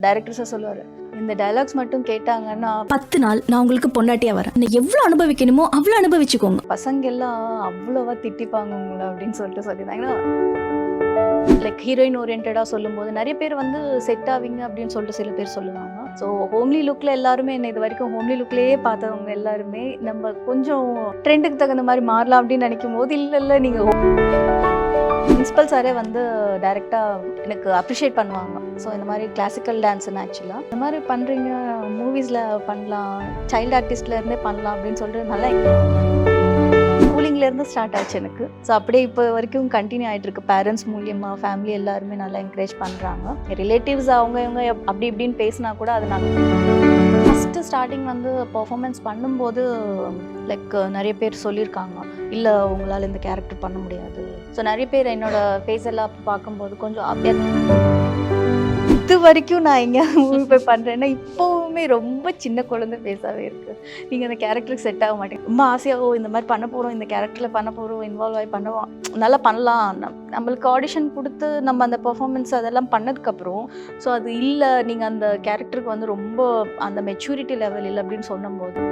Director sir சொல்லுவாரு, இந்த dialogues மட்டும் கேட்டாங்கன்னா 10 நாள் நான் உங்களுக்கு பொண்டாட்டியா வரேன். நீ எவ்வளவு அனுபவிக்கணுமோ அவ்வளவு அனுபவிச்சுக்கோங்க. பசங்க எல்லாம் அவ்வளவா திட்டிப்பாங்க உங்களை அப்படின்னு சொல்லியிருந்தாங்கன்னா, லைக் ஹீரோயின் ஓரியன்டா சொல்லும்போது நிறைய பேர் வந்து செட் ஆவீங்க அப்படின்னு சொல்லிட்டு சில பேர் சொல்லுவாங்க. ஸோ ஹோம்லி லுக்ல எல்லாருமே என்ன இது வரைக்கும் ஹோம்லி லுக்லயே பார்த்தவங்க எல்லாருமே நம்ம கொஞ்சம் ட்ரெண்டுக்கு தகுந்த மாதிரி மாறலாம் அப்படின்னு நினைக்கும் போது இல்லை நீங்க பிரின்சிபல் சாரே வந்து டைரெக்டாக எனக்கு அப்ரிஷியேட் பண்ணுவாங்க. ஸோ இந்த மாதிரி கிளாசிக்கல் டான்ஸ்னு ஆக்சுவலாக இந்த மாதிரி பண்ணுறீங்க, மூவிஸில் பண்ணலாம், சைல்டு ஆர்டிஸ்ட்லேருந்தே பண்ணலாம் அப்படின்னு சொல்லிட்டு நல்லா ஸ்கூலிங்லேருந்து ஸ்டார்ட் ஆச்சு எனக்கு. ஸோ அப்படியே இப்போ வரைக்கும் கண்டினியூ ஆகிட்டு இருக்கு. பேரண்ட்ஸ் மூலியமாக ஃபேமிலி எல்லாருமே நல்லா என்கரேஜ் பண்ணுறாங்க. ரிலேட்டிவ்ஸ் அவங்க இவங்க அப்படி இப்படின்னு பேசினா கூட அது நான் ஃபஸ்ட்டு ஸ்டார்டிங் வந்து பர்ஃபார்மன்ஸ் பண்ணும்போது லைக் நிறைய பேர் சொல்லியிருக்காங்க, இல்லை உங்களால் இந்த கேரக்டர் பண்ண முடியாது. ஸோ நிறைய பேர் என்னோட ஃபேஸ் எல்லாம் பார்க்கும்போது கொஞ்சம் அப்படியே இது வரைக்கும் நான் எங்கேயாவது மூவி போய் பண்ணுறேன்னா இப்போவுமே ரொம்ப சின்ன குழந்தை ஃபேஸாகவே இருக்குது. நீங்கள் அந்த கேரக்டருக்கு செட் ஆக மாட்டேங்க. ரொம்ப ஆசையாகவோ இந்த மாதிரி பண்ண போகிறோம், இந்த கேரக்டரில் பண்ண போகிறோம், இன்வால்வ் ஆகி பண்ணுவோம், நல்லா பண்ணலாம். நம்மளுக்கு ஆடிஷன் கொடுத்து நம்ம அந்த பெர்ஃபார்மன்ஸ் அதெல்லாம் பண்ணதுக்கப்புறம் ஸோ அது இல்லை, நீங்கள் அந்த கேரக்டருக்கு வந்து ரொம்ப அந்த மெச்சூரிட்டி லெவல் இல்லை அப்படின்னு சொன்னும்போது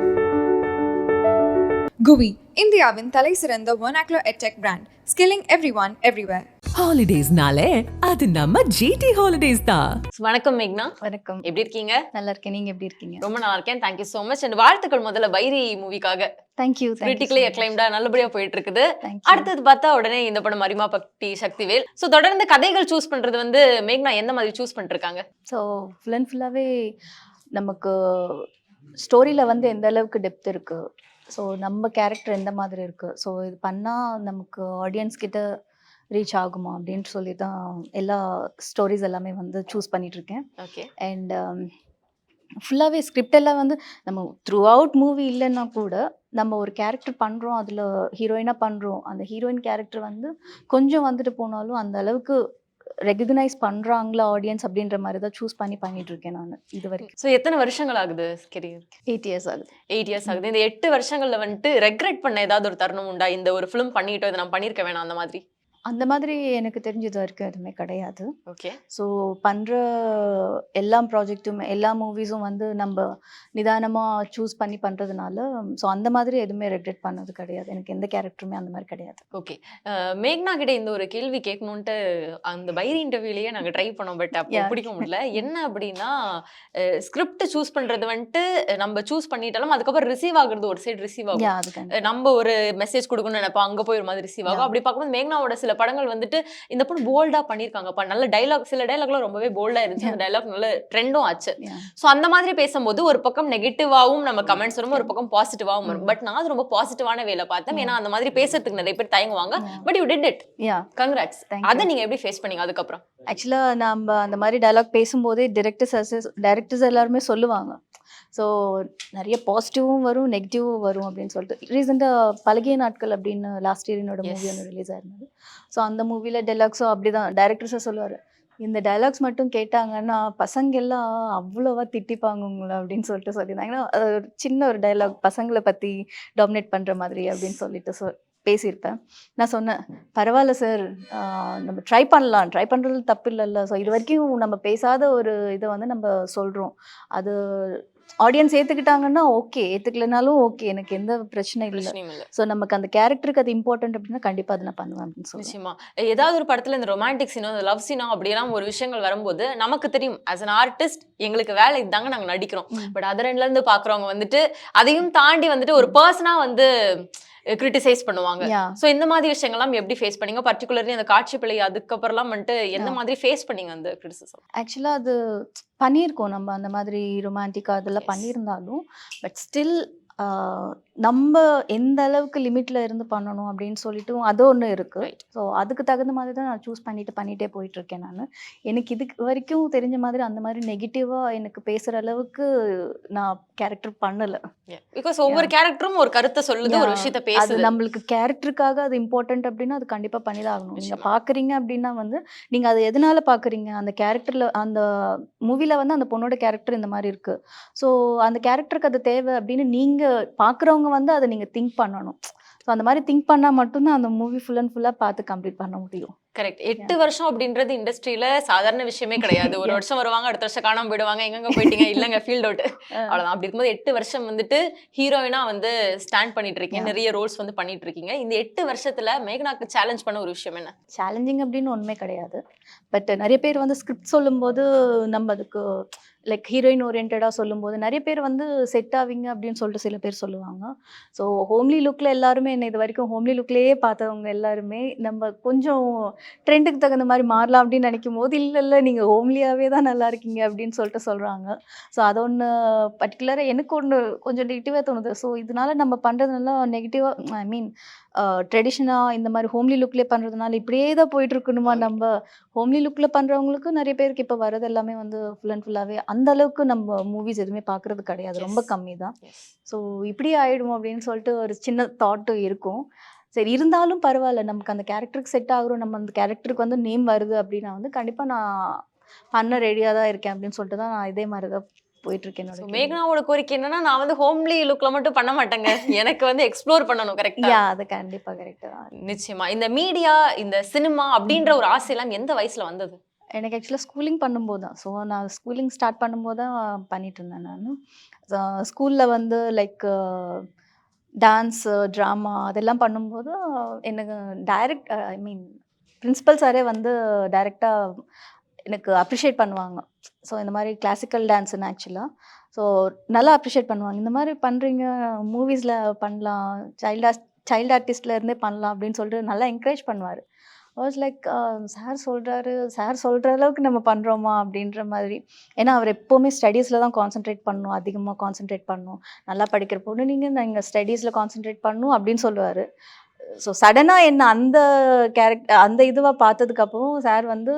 GUI, இந்தியாவின் தலை சிறந்த vernacular edtech brand, skilling everyone everywhere. ஹாலிடேஸ்னாலே அது நம்ம ஜிடி ஹாலிடேஸ் தான். வணக்கம் மேக்னா. வணக்கம். எப்படி இருக்கீங்க? நல்லா இருக்கேன், நீங்கள் எப்படி இருக்கீங்க? ரொம்ப நல்லா இருக்கேன், தேங்க்யூ ஸோ மச். அண்ட் வாழ்த்துக்கள் முதல்ல வைரி மூவிக்காக. தேங்க்யூ. கிரிட்டிக்கலி அக்ளைம்டா நல்லபடியா போயிட்டு இருக்குது. அடுத்தது பார்த்தா உடனே இந்த படம் அரிமா பக்தி சக்திவேல். ஸோ தொடர்ந்து கதைகள் சூஸ் பண்றது வந்து மேக்னா எந்த மாதிரி சூஸ் பண்ணிருக்காங்க? ஸோ ஃபுல் அண்ட் ஃபுல்லாகவே நமக்கு ஸ்டோரியில் வந்து எந்த அளவுக்கு டெப்த் இருக்குது, ஸோ நம்ம கேரக்டர் எந்த மாதிரி இருக்குது, ஸோ இது பண்ணால் நமக்கு ஆடியன்ஸ் கிட்ட ரீச் ஆகுமா அப்படின்ட்டு சொல்லி தான் எல்லா ஸ்டோரிஸ் எல்லாமே வந்து சூஸ் பண்ணிகிட்ருக்கேன். ஓகே. அண்ட் ஃபுல்லாகவே ஸ்கிரிப்ட் எல்லாம் வந்து நம்ம த்ரூ அவுட் மூவி இல்லைன்னா கூட நம்ம ஒரு கேரக்டர் பண்ணுறோம், அதில் ஹீரோயினாக பண்ணுறோம், அந்த ஹீரோயின் கேரக்டர் வந்து கொஞ்சம் வந்துட்டு போனாலும் அந்த அளவுக்கு ரெகக்னைஸ் பண்ணுறாங்களா ஆடியன்ஸ் அப்படின்ற மாதிரி தான் சூஸ் பண்ணிட்டு இருக்கேன் நான் இது வரைக்கும். ஸோ எத்தனை வருஷங்கள் ஆகுது கெரியர்? 8 years ஆகுது. 8 years ஆகுது. இந்த 8 வருஷங்கள்ல வந்துட்டு ரெக்ரெட் பண்ண ஏதாவது ஒரு தருணம் உண்டா? இந்த ஒரு ஃபிலிம் பண்ணிட்டோம், இதை நான் பண்ணியிருக்க வேணாம் அந்த மாதிரி? அந்த மாதிரி எனக்கு தெரிஞ்சது வரைக்கும் எதுவுமே கிடையாது. ஓகே. ஸோ பண்ணுற எல்லா ப்ராஜெக்ட்டுமே எல்லா மூவிஸும் வந்து நம்ம நிதானமாக சூஸ் பண்ணி பண்ணுறதுனால ஸோ அந்த மாதிரி எதுவுமே ரெக்ரெட் பண்ணது கிடையாது. எனக்கு எந்த கேரக்டருமே அந்த மாதிரி கிடையாது. ஓகே. மேக்னா கிட்ட இந்த ஒரு கேள்வி கேட்கணுன்ட்டு அந்த பைரி இன்டர்வியூலேயே நாங்கள் ட்ரை பண்ணோம், பட் அப்போ பிடிக்க முடியல. என்ன அப்படின்னா, ஸ்கிரிப்ட் சூஸ் பண்ணுறது வந்துட்டு நம்ம சூஸ் பண்ணிட்டாலும் அதுக்கப்புறம் ரிசீவ் ஆகுறது ஒரு சைடு ரிசீவ் ஆகும். நம்ம ஒரு மெசேஜ் கொடுக்கணும்னு நினைப்போம், அங்கே போய் ஒரு மாதிரி ரிசீவ் ஆகும். அப்படி பார்க்கும்போது மேக்னாவோட சில படங்கள் வந்துட்டு இந்த படம் போல்டா பண்ணிருக்காங்கப்பா, நல்ல டைலாக், சில டைலாக்லாம் ரொம்பவே போல்டா இருந்துச்சு, அந்த டைலாக் நல்ல ட்ரெண்டும் ஆச்சு. சோ அந்த மாதிரி பேசும்போது ஒரு பக்கம் நெகட்டிவாவும் நம்ம கமெண்ட்ஸ் வரும், ஒரு பக்கம் பாசிட்டிவாவும் வரும். பட் நான் அது ரொம்ப பாசிட்டிவான வேலை பார்த்தேன். ஏன்னா அந்த மாதிரி பேசுறதுக்கு நிறைய பேர் தயங்குவாங்க. But you did it. Congrats. அதை நீங்க எப்படி ஃபேஸ் பண்ணீங்க அதுக்கப்புறம்? ஆக்சுவலா நம்ம அந்த மாதிரி டைலாக் பேசும்போதே டைரக்டர்ஸ் எல்லாருமே சொல்லுவாங்க. ஸோ நிறைய பாசிட்டிவும் வரும், நெகட்டிவும் வரும் அப்படின்னு சொல்லிட்டு. ரீசெண்டாக பழகிய நாட்கள் அப்படின்னு லாஸ்ட் இயர் என்னோட மூவி ஒன்று ரிலீஸ் ஆயிருந்தது. ஸோ அந்த மூவியில் டைலாக்ஸும் அப்படி தான் டைரக்டர்ஸாக சொல்லுவார், இந்த டைலாக்ஸ் மட்டும் கேட்டாங்கன்னா பசங்க எல்லாம் அவ்வளோவா திட்டிப்பாங்க உங்களை அப்படின்னு சொல்லிட்டு சொல்லியிருந்தாங்க. ஏன்னா அது ஒரு சின்ன ஒரு டைலாக், பசங்களை பற்றி டாமினேட் பண்ணுற மாதிரி அப்படின்னு சொல்லிட்டு பேசியிருப்பேன். நான் சொன்னேன், பரவாயில்ல சார், நம்ம ட்ரை பண்ணுறது தப்பு இல்லைல்ல. ஸோ இது வரைக்கும் நம்ம பேசாத ஒரு இதை வந்து நம்ம சொல்கிறோம், அது ஆடியன்ஸ் ஏற்றுக்கிட்டாங்கன்னா ஓகே, ஏற்றுக்கலனாலும் ஓகே, எனக்கு எந்த பிரச்சனையும் இல்லை. ஸோ நமக்கு அந்த கேரக்டருக்கு அது இம்பார்ட்டன்ட் அப்படின்னா கண்டிப்பாக அதை நான் பண்ணுவேன் அப்படின்னு சொல்லி. நிச்சயமா ஏதாவது ஒரு படத்தில் இந்த ரொமான்டிக் சீனோ, லவ் சீனோ அப்படியெல்லாம் ஒரு விஷயங்கள் வரும்போது நமக்கு தெரியும், ஆஸ் அன் ஆர்டிஸ்ட் எங்களுக்கு வேலை இதுதாங்க, நாங்கள் நடிக்கிறோம். பட் அதர் எண்ட்ல இருந்து பார்க்குறவங்க வந்துட்டு அதையும் தாண்டி வந்துட்டு ஒரு பர்சனாக வந்து கிரிட்டிசைஸ் பண்ணுவாங்க. சோ இந்த மாதிரி விஷயங்கள்லாம் எப்படி ஃபேஸ் பண்ணீங்க? பர்టిక్యులர்லி அந்த காட்சி பிழை அதுக்கப்புறம்லாம் வந்துட்டு எந்த மாதிரி ஃபேஸ் பண்ணீங்க அந்த கிரிட்டிசிசம்? ஆக்சுவலா அது பண்ணியிருக்கோம் நம்ம, அந்த மாதிரி ரொமான்டிக்கா அதெல்லாம் பண்ணியிருந்தாலும் பட் ஸ்டில் நம்ம எந்த அளவுக்கு லிமிட்ல இருந்து பண்ணணும் அப்படின்னு சொல்லிட்டு அது ஒன்று இருக்கு. ஸோ அதுக்கு தகுந்த மாதிரி தான் நான் சூஸ் பண்ணிட்டே போயிட்டு இருக்கேன். நான் எனக்கு இதுக்கு வரைக்கும் தெரிஞ்ச மாதிரி அந்த மாதிரி நெகட்டிவா எனக்கு பேசுற அளவுக்கு நான் கேரக்டர் பண்ணல. பிகாஸ் ஒவ்வொரு கேரக்டரும் ஒரு கருத்தை சொல்லுது, ஒரு விஷயத்தை பேசுது. நம்மளுக்கு கேரக்டருக்காக அது இம்பார்ட்டன்ட் அப்படின்னா அது கண்டிப்பா பண்ணிதான் ஆகணும். நீங்க பாக்குறீங்க அப்படின்னா வந்து நீங்க அது எதனால பாக்குறீங்க, அந்த கேரக்டர்ல அந்த மூவில வந்து அந்த பொண்ணோட கேரக்டர் இந்த மாதிரி இருக்கு, ஸோ அந்த கேரக்டருக்கு அது தேவை அப்படின்னு நீங்க பாக்குறவங்க வந்து அதை நீங்க திங்க் பண்ணணும். ஸோ அந்த மாதிரி திங்க் பண்ணால் மட்டும்தான் அந்த மூவி ஃபுல் அண்ட் ஃபுல்லாக பார்த்து கம்ப்ளீட் பண்ண முடியும். கரெக்ட். 8 வருஷம் அப்படின்றது இண்டஸ்ட்ரியில சாதாரண விஷயமே கிடையாது. ஒரு வருஷம் வருவாங்க, அடுத்த வருஷம் காணாம போயிடுவாங்க. எங்கெங்க போயிட்டீங்க? இல்லங்க ஃபீல்ட் அவுட். அவ்வளவுதான். அப்படி இருக்கும்போது 8 வருஷம் வந்துட்டு ஹீரோயினா வந்து ஸ்டாண்ட் பண்ணிட்டு இருக்கீங்க. நிறைய ரோல்ஸ் வந்து பண்ணிட்டு இருக்கீங்க. இந்த 8 வருஷத்துல மேகனாக்கு சேலஞ்ச் பண்ண ஒரு விஷயம் என்ன? சேலஞ்சிங் அப்படின்னு ஒன்றுமே கிடையாது. பட் நிறைய பேர் வந்து ஸ்கிரிப்ட் சொல்லும்போது நம்ம அதுக்கு லைக் ஹீரோயின் ஓரியன்டாக சொல்லும்போது நிறைய பேர் வந்து செட் ஆவீங்க அப்படின்னு சொல்லிட்டு சில பேர் சொல்லுவாங்க. ஸோ ஹோம்லி லுக்கில் எல்லாருமே என்ன இது வரைக்கும் ஹோம்லி லுக்லேயே பார்த்தவங்க எல்லாருமே நம்ம கொஞ்சம் ட்ரெண்டுக்கு தகுந்த மாதிரி மாறலாம் அப்படின்னு நினைக்கும் போது இல்லை நீங்கள் ஹோம்லியாகவே தான் நல்லா இருக்கீங்க அப்படின்னு சொல்லிட்டு சொல்கிறாங்க. ஸோ அது ஒன்று பர்டிகுலராக எனக்கு ஒன்று கொஞ்சம் நெகட்டிவாக தோணுது. ஸோ இதனால நம்ம பண்ணுறதுனால நெகட்டிவாக ஐ மீன் ட்ரெடிஷனாக இந்த மாதிரி ஹோம்லி லுக்லேயே பண்ணுறதுனால இப்படியே தான் போயிட்டு இருக்கணுமா நம்ம? ஹோம்லி லுக்கில் பண்ணுறவங்களுக்கு நிறைய பேருக்கு இப்போ வரது எல்லாமே வந்து ஃபுல் அண்ட் ஃபுல்லாகவே அந்த அளவுக்கு நம்ம மூவிஸ் எதுவுமே பார்க்குறது கிடையாது. ரொம்ப கம்மி தான். ஸோ இப்படி ஆகிடும் அப்படின்னு சொல்லிட்டு ஒரு சின்ன தாட்டு இருக்கும். சரி இருந்தாலும் பரவாயில்ல, நமக்கு அந்த கேரக்டருக்கு செட் ஆகுறோம், நம்ம அந்த கேரக்டருக்கு வந்து நேம் வருது அப்படின்னா வந்து கண்டிப்பாக நான் பண்ண ரெடியாக தான் இருக்கேன் அப்படின்னு சொல்லிட்டு தான் நான் இதே மாதிரி தான் போயிட்டுருக்கேன். என்னோட மேகனாவோட கோரிக்கை என்னன்னா, நான் வந்து ஹோம்லி லுக்ல மட்டும் பண்ண மாட்டேங்க. எனக்கு வந்து எக்ஸ்ப்ளோர் பண்ணணும். கரெக்ட்டா? அது கண்டிப்பாக கரெக்டு தான். நிச்சயமா. இந்த மீடியா, இந்த சினிமா அப்படின்ற ஒரு ஆசையெல்லாம் எந்த வயசுல வந்தது? எனக்கு ஆக்சுவலாக ஸ்கூலிங் பண்ணும்போது தான். ஸோ நான் ஸ்கூலிங் ஸ்டார்ட் பண்ணும்போது தான் பண்ணிட்டு இருந்தேன் நான். ஸ்கூலில் வந்து லைக் டான்ஸு, ட்ராமா அதெல்லாம் பண்ணும்போது எனக்கு டைரக்ட் ஐ மீன் பிரின்சிபல் சாரே வந்து டைரெக்டாக எனக்கு அப்ரிஷியேட் பண்ணுவாங்க. ஸோ இந்த மாதிரி கிளாசிக்கல் டான்ஸுன்னு ஆக்சுவலாக ஸோ நல்லா அப்ரிஷியேட் பண்ணுவாங்க. இந்த மாதிரி பண்ணுறீங்க, மூவிஸில் பண்ணலாம், சைல்டு ஆர்டிஸ்ட்லேருந்தே பண்ணலாம் அப்படின்னு சொல்லிட்டு நல்லா என்கரேஜ் பண்ணுவார். வாஸ் லைக் சார் சொல்கிறாரு, சார் சொல்கிற அளவுக்கு நம்ம பண்ணுறோமா அப்படின்ற மாதிரி. ஏன்னா அவர் எப்போவுமே ஸ்டடீஸில் தான் கான்சென்ட்ரேட் பண்ணணும், அதிகமாக கான்சென்ட்ரேட் பண்ணணும், நல்லா படிக்கிற பொண்ணு நீங்கள் ஸ்டடீஸில் கான்சென்ட்ரேட் பண்ணணும் அப்படின்னு சொல்லுவார். ஸோ சடனாக என்ன அந்த அந்த இதுவாக பார்த்ததுக்கப்புறம் சார் வந்து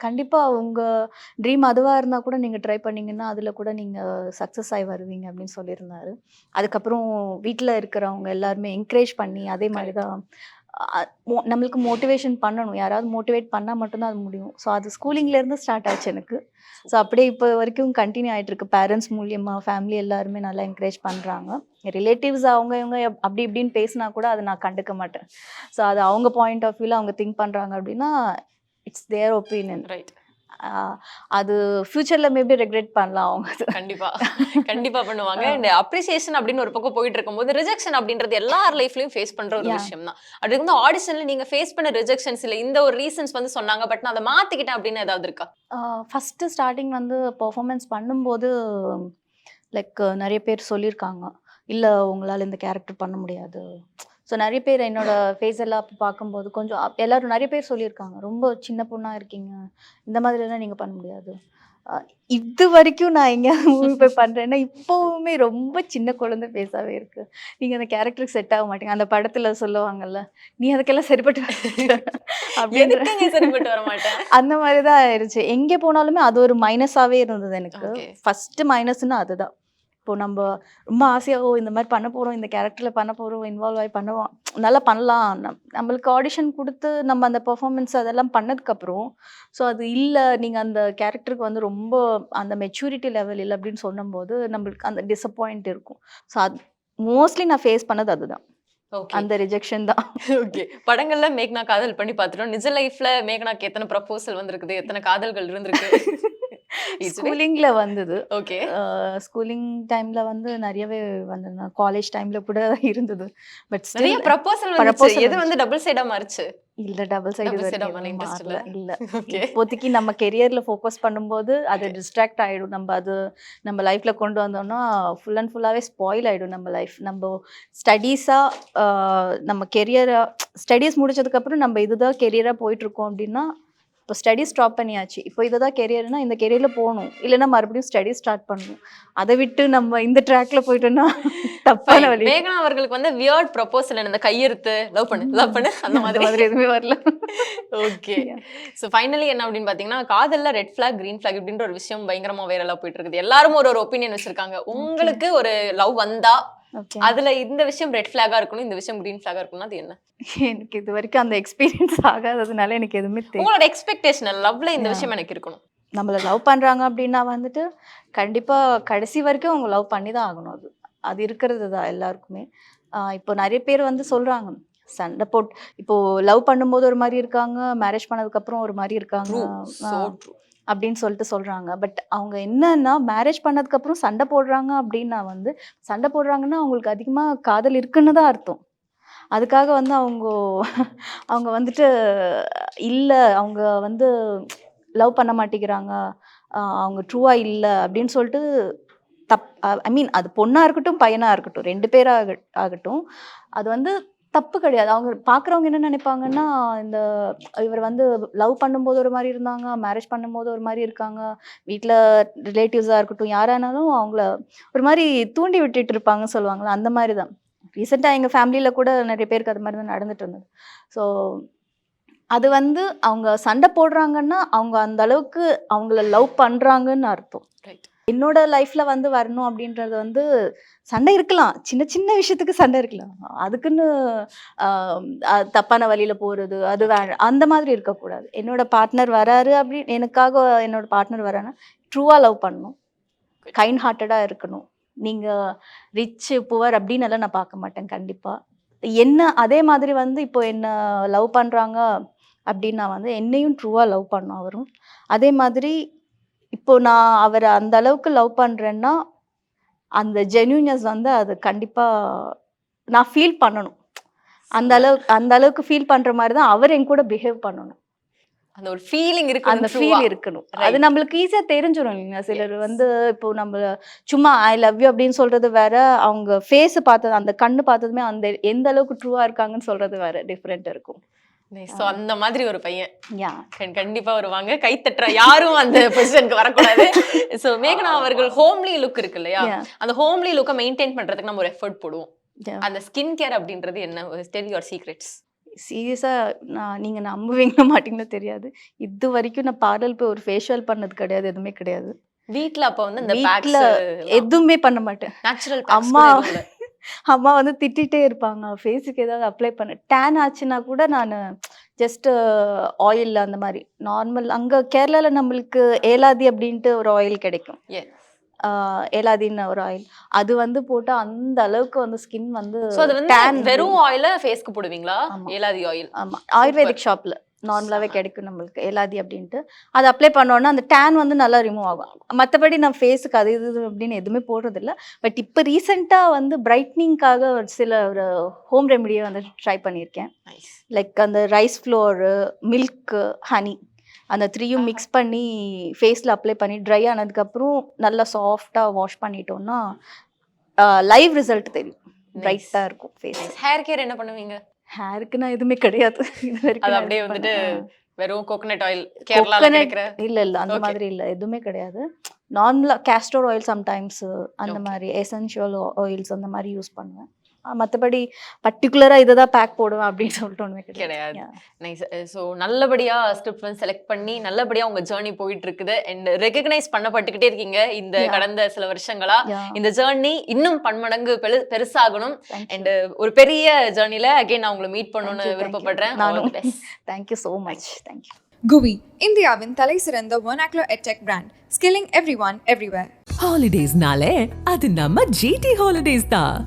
கண்டிப்பாக உங்கள் ட்ரீம் அதுவாக இருந்தால் கூட நீங்கள் ட்ரை பண்ணிங்கன்னா அதில் கூட நீங்கள் சக்ஸஸ் ஆகி வருவீங்க அப்படின்னு சொல்லியிருந்தாரு. அதுக்கப்புறம் வீட்டில் இருக்கிறவங்க எல்லாருமே என்கரேஜ் பண்ணி அதே மாதிரி தான் நம்மளுக்கு மோட்டிவேஷன் பண்ணணும். யாராவது மோட்டிவேட் பண்ணால் மட்டும்தான் அது முடியும். ஸோ அது ஸ்கூலிங்லேருந்து ஸ்டார்ட் ஆச்சு எனக்கு. ஸோ அப்படியே இப்போ வரைக்கும் கண்டினியூ ஆகிட்டுருக்கு. பேரண்ட்ஸ் மூலியமாக ஃபேமிலி எல்லாருமே நல்லா என்கரேஜ் பண்ணுறாங்க. ரிலேட்டிவ்ஸ் அவங்க இவங்க அப்படி இப்படின்னு பேசினா கூட அதை நான் கண்டுக்க மாட்டேன். ஸோ அது அவங்க பாயிண்ட் ஆஃப் வியூவில் அவங்க திங்க் பண்ணுறாங்க அப்படின்னா இட்ஸ் தேர் ஒப்பீனியன். ரைட். அது ஃபியூச்சர்ல மேபி ரெக்ரெட் பண்ணலாம் அவங்க. கண்டிப்பா கண்டிப்பா பண்ணுவாங்க. இந்த அப்ரிசியேஷன் அப்படின்னு ஒரு பக்கம் போயிட்டு இருக்கும்போது ரிஜெக்ஷன் அப்படின்றது எல்லார் லைஃப்லயும் ஃபேஸ் பண்ற ஒரு விஷயம் தான். அப்படி வந்து ஆடிஷன்ல நீங்க ஃபேஸ் பண்ண ரிஜெக்ஷன்ஸ் இல்ல இந்த ஒரு ரீசன்ஸ் வந்து சொன்னாங்க, பட் நான் அதை மாத்திக்கிட்டேன் அப்படின்னு ஏதாவது இருக்கா? ஃபர்ஸ்ட் ஸ்டார்டிங் வந்து பெர்ஃபார்மன்ஸ் பண்ணும்போது லைக் நிறைய பேர் சொல்லியிருக்காங்க, இல்லை உங்களால் இந்த கேரக்டர் பண்ண முடியாது. ஸோ நிறைய பேர் என்னோட ஃபேஸ் எல்லாம் அப்போ பார்க்கும்போது கொஞ்சம் எல்லாரும் நிறைய பேர் சொல்லியிருக்காங்க, ரொம்ப சின்ன பொண்ணாக இருக்கீங்க, இந்த மாதிரிலாம் நீங்கள் பண்ண முடியாது. இது வரைக்கும் நான் எங்கேயாவது மூவி போய் பண்ணுறேன்னா இப்போவுமே ரொம்ப சின்ன குழந்தை ஃபேஸாகவே இருக்குது. நீங்கள் அந்த கேரக்டருக்கு செட் ஆக மாட்டீங்க. அந்த படத்தில் சொல்லுவாங்கல்ல, நீ அதுக்கெல்லாம் சரிப்பட்டு அப்படின்ற சரிப்பட்டு வர மாட்டேன். அந்த மாதிரி தான் ஆயிடுச்சு. எங்கே போனாலுமே அது ஒரு மைனஸாகவே இருந்தது எனக்கு. ஃபஸ்ட்டு மைனஸ்ன்னு அதுதான். இப்போ நம்ம ரொம்ப ஆசையாக இந்த மாதிரி பண்ண போகிறோம், இந்த கேரக்டரில் பண்ண போகிறோம், இன்வால்வ் ஆகி பண்ணுவோம், நல்லா பண்ணலாம், நம்மளுக்கு ஆடிஷன் கொடுத்து நம்ம அந்த பெர்ஃபார்மன்ஸ் அதெல்லாம் பண்ணதுக்கப்புறம் ஸோ அது இல்லை, நீங்கள் அந்த கேரக்டருக்கு வந்து ரொம்ப அந்த மெச்சூரிட்டி லெவல் இல்லை அப்படின்னு சொல்லும்போது நம்மளுக்கு அந்த டிசப்பாயிண்ட் இருக்கும். ஸோ அது மோஸ்ட்லி நான் ஃபேஸ் பண்ணது அதுதான், அந்த ரிஜெக்ஷன் தான். ஓகே. படங்கள்ல மேக்னா காதல் பண்ணி பார்த்துட்டோம். நிஜ லைஃப்ல மேக்னாக்கு எத்தனை ப்ரப்போசல் வந்திருக்குது, எத்தனை காதல்கள் இருந்திருக்கு? ஸ்கூலிங்ல வந்தது. ஓகே. ஸ்கூலிங் டைம்ல வந்து நிறையவே வந்தது, காலேஜ் டைம்ல கூட இருந்தது. பட் நிறைய ப்ரப்போசல் வந்துச்சு. எது வந்து டபுள் சைடா மாறுச்சு? இல்ல டபுள் சைடு இன்ட்ரெஸ்ட் இல்ல. இல்ல. இப்போதைக்கு நம்ம கெரியர்ல ஃபோக்கஸ் பண்ணும்போது அது டிஸ்ட்ராக்ட் ஆயிடும். நம்ம அது நம்ம லைஃப்ல கொண்டு வந்தோம்னா ஃபுல் அண்ட் ஃபுல்லாவே ஸ்பாயில் ஆயிடும் நம்ம லைஃப். நம்ம ஸ்டடீஸா நம்ம கெரியரா ஸ்டடீஸ் முடிச்சதுக்கு அப்புறம் நம்ம இதுதான் கெரியரா போயிட்டு இருக்கோம் அப்படின்னா, இப்போ ஸ்டடீஸ் ஸ்டாப் பண்ணியாச்சு, இப்போ இதை தான் கெரியர்னா இந்த கெரியரில் போகணும், இல்லைன்னா மறுபடியும் ஸ்டடீஸ் ஸ்டார்ட் பண்ணணும். அதை விட்டு நம்ம இந்த ட்ராக்ல போயிட்டோம்னா தப்பான வழி. மேகனா அவர்களுக்கு வந்து வியர்ட் ப்ரப்போசல் இந்த கையெழுத்து லவ் பண்ணு அந்த மாதிரி எதுவுமே வரல. ஓகே. ஸோ ஃபைனலி என்ன அப்படின்னு பார்த்தீங்கன்னா, காதல்ல ரெட் ஃபிளாக் கிரீன் ஃபிளாக் இப்படின்ற ஒரு விஷயம் பயங்கரமா வைரலா போயிட்டு இருக்குது. எல்லாரும் ஒரு ஒப்பீனியன் வச்சிருக்காங்க. உங்களுக்கு ஒரு லவ் வந்தா அதுல இந்த விஷயம் ரெட் ஃபிளாகா இருக்கணும், இந்த விஷயம் கிரீன் ஃபிளாகா இருக்கணும், அது என்ன? எனக்கு இது வரைக்கும் அந்த எக்ஸ்பீரியன்ஸ் ஆகாததுனால எனக்கு எதுவுமே தெரியும். உங்களோட எக்ஸ்பெக்டேஷன் லவ்ல இந்த விஷயம் எனக்கு இருக்கணும். நம்மள லவ் பண்றாங்க அப்படின்னா வந்துட்டு கண்டிப்பா கடைசி வரைக்கும் அவங்க லவ் பண்ணி தான் ஆகணும். அது இருக்கிறது தான் எல்லாருக்குமே. இப்போ நிறைய பேர் வந்து சொல்றாங்க, சண்டை போட்டு இப்போ லவ் பண்ணும்போது ஒரு மாதிரி இருக்காங்க, மேரேஜ் பண்ணதுக்கப்புறம் ஒரு மாதிரி இருக்காங்க ட்ரூ, சோ ட்ரூ. அப்படின்னு சொல்லிட்டு சொல்கிறாங்க. பட் அவங்க என்னன்னா மேரேஜ் பண்ணதுக்கப்புறம் சண்டை போடுறாங்க அப்படின்னா வந்து சண்டை போடுறாங்கன்னா அவங்களுக்கு அதிகமாக காதல் இருக்குன்னு தான் அர்த்தம். அதுக்காக வந்து அவங்க வந்துட்டு இல்லை அவங்க வந்து லவ் பண்ண மாட்டேங்கிறாங்க, அவங்க ட்ரூவாக இல்லை அப்படின்னு சொல்லிட்டு ஐ மீன் அது பொண்ணாக இருக்கட்டும் பையனாக இருக்கட்டும் 2 பேராக ஆகட்டும், அது வந்து தப்பு கிடையாது. அவங்க பார்க்குறவங்க என்ன நினைப்பாங்கன்னா, இந்த இவர் வந்து லவ் பண்ணும்போது ஒரு மாதிரி இருந்தாங்க, மேரேஜ் பண்ணும்போது ஒரு மாதிரி இருக்காங்க, வீட்டில் ரிலேட்டிவ்ஸாக இருக்கட்டும் யாரானாலும் அவங்கள ஒரு மாதிரி தூண்டி விட்டுட்டு இருப்பாங்கன்னு சொல்லுவாங்களா, அந்த மாதிரி தான். ரீசெண்டாக எங்கள் ஃபேமிலியில் கூட நிறைய பேருக்கு அது மாதிரி தான் நடந்துட்டு இருந்தது. ஸோ அது வந்து அவங்க சண்டை போடுறாங்கன்னா அவங்க அந்த அளவுக்கு அவங்கள லவ் பண்ணுறாங்கன்னு அர்த்தம். ரைட். என்னோட லைஃப்பில் வந்து வரணும் அப்படின்றது வந்து சண்டை இருக்கலாம், சின்ன சின்ன விஷயத்துக்கு சண்டை இருக்கலாம், அதுக்குன்னு தப்பான வழியில் போகிறது அது அந்த மாதிரி இருக்கக்கூடாது. என்னோட பார்ட்னர் வராரு அப்படின்னு எனக்காக என்னோட பார்ட்னர் வரானா ட்ரூவாக லவ் பண்ணணும், கைண்ட் ஹார்ட்டடாக இருக்கணும். நீங்கள் ரிச் புவர் அப்படின்னு எல்லாம் நான் பார்க்க மாட்டேன் கண்டிப்பாக. என்ன அதே மாதிரி வந்து இப்போ என்ன லவ் பண்ணுறாங்க அப்படின்னா வந்து என்னையும் ட்ரூவாக லவ் பண்ணணும் அவரும். அதே மாதிரி இப்போ நான் அவரை அந்த அளவுக்கு லவ் பண்ணுறேன்னா அந்த ஜென்யூனஸ் வந்து அது கண்டிப்பாக நான் ஃபீல் பண்ணணும். அந்த அளவுக்கு ஃபீல் பண்ணுற மாதிரி தான் அவர் என் கூட பிஹேவ் பண்ணணும். அந்த ஒரு ஃபீலிங் இருக்கு, அந்த ஃபீல் இருக்கணும். அது நம்மளுக்கு ஈஸியாக தெரிஞ்சிடும் இல்லைங்க. சிலர் வந்து இப்போ நம்ம சும்மா ஐ லவ் யூ அப்படின்னு சொல்றது வேற, அவங்க ஃபேஸ் பார்த்தது அந்த கண்ணு பார்த்ததுமே அந்த எந்த அளவுக்கு ட்ரூவாக இருக்காங்கன்னு சொல்றது வேற டிஃப்ரெண்ட் இருக்கும். ஸோ அந்த மாதிரி ஒரு பையன் யா கண்டிப்பா வருவாங்க. கை தட்டுற யாரும் அந்த பொசிஷனுக்கு வரக்கூடாது. ஸோ மேகனா அவர்கள் ஹோம்லி லுக் இருக்கு இல்லையா, அந்த ஹோம்லி லுக்கை மெயின்டைன் பண்றதுக்கு நம்ம ஒரு எஃபர்ட் போடுவோம். அந்த ஸ்கின் கேர் அப்படின்றது என்ன? Tell your secrets. சீரியஸாக நீங்கள் நம்புவீங்க மாட்டீங்களோ தெரியாது, இது வரைக்கும் நான் பார்லர் போய் ஒரு ஃபேஷியல் பண்ணது கிடையாது, எதுவுமே கிடையாது. வீட்ல அப்ப வந்து இந்த வீட்டில் எதுவுமே பண்ண மாட்டேன். நேச்சுரல் அம்மா வந்து திட்டிகிட்டே இருப்பாங்க, ஃபேஸுக்கு ஏதாவது அப்ளை பண்ண டேன் ஆச்சுன்னா கூட நான் ஜஸ்ட் ஆயில் அந்த மாதிரி நார்மல். அங்கே கேரளாவில் நம்மளுக்கு ஏலாதி அப்படின்ட்டு ஒரு ஆயில் கிடைக்கும், ஏலாதின்னு ஒரு ஆயில், அது வந்து போட்டால் அந்த அளவுக்கு வந்து ஸ்கின் வந்து வெறும் ஆயில ஃபேஸ்க்கு போடுவீங்களா? ஏலாதி ஆயில். ஆமாம், ஆயுர்வேதிக் ஷாப்பில் நார்மலாகவே கிடைக்கும் நம்மளுக்கு ஏலாதி அப்படின்ட்டு. அதை அப்ளை பண்ணோன்னா அந்த டேன் வந்து நல்லா ரிமூவ் ஆகும். மற்றபடி நான் ஃபேஸுக்கு அது இது அப்படின்னு எதுவுமே போடுறதில்ல. பட் இப்போ ரீசெண்டாக வந்து பிரைட்னிங்காக ஒரு ஹோம் ரெமெடியை வந்து ட்ரை பண்ணியிருக்கேன். லைக் அந்த ரைஸ் ஃப்ளோரு, மில்க்கு, ஹனி அந்த 3யும் மிக்ஸ் பண்ணி ஃபேஸில் அப்ளை பண்ணி ட்ரை ஆனதுக்கப்புறம் நல்லா சாஃப்டாக வாஷ் பண்ணிட்டோம்னா லைவ் ரிசல்ட் தெரியும், பிரைட்டாக இருக்கும் ஃபேஸ். ஹேர் கேர் என்ன பண்ணுவீங்க? ஹேருக்கு நான் எதுவுமே கிடையாது இது வரைக்கும். அது அப்படியே வந்துட்டு வெறும் கோகனட் ஆயில் கேரளால கிடைக்கிற இல்ல அந்த மாதிரி இல்ல, எதுவுமே கிடையாது. நார்மலா கேஸ்டர் ஆயில் சம்டைம்ஸ் அந்த மாதிரி எசென்ஷியல் ஆயில்ஸ் அந்த மாதிரி யூஸ் பண்ணுவேன். மற்றபடி பர்டிகுலரா இதை தான் பேக் போடுவேன் அப்படின்னு சொல்லிட்டு ஒன்றுமே கிடையாது. நைஸ். ஸோ நல்லபடியா ஸ்கிரிப்ட் வந்து செலக்ட் பண்ணி நல்லபடியா உங்க ஜேர்னி போயிட்டு இருக்குது அண்ட் ரெகக்னைஸ் பண்ணப்பட்டுக்கிட்டே இருக்கீங்க இந்த கடந்த சில வருஷங்களா. இந்த ஜேர்னி இன்னும் பன்மடங்கு பெருசாகணும் அண்ட் ஒரு பெரிய ஜேர்னில அகைன் நான் உங்களை மீட் பண்ணணும்னு விருப்பப்படுறேன். Thank you so much. Thank you. GUVI, இந்தியாவின் தலை சிறந்த vernacular edtech brand, skilling everyone everywhere. ஹாலிடேஸ்னாலே அது நம்ம GT ஹாலிடேஸ் தான்.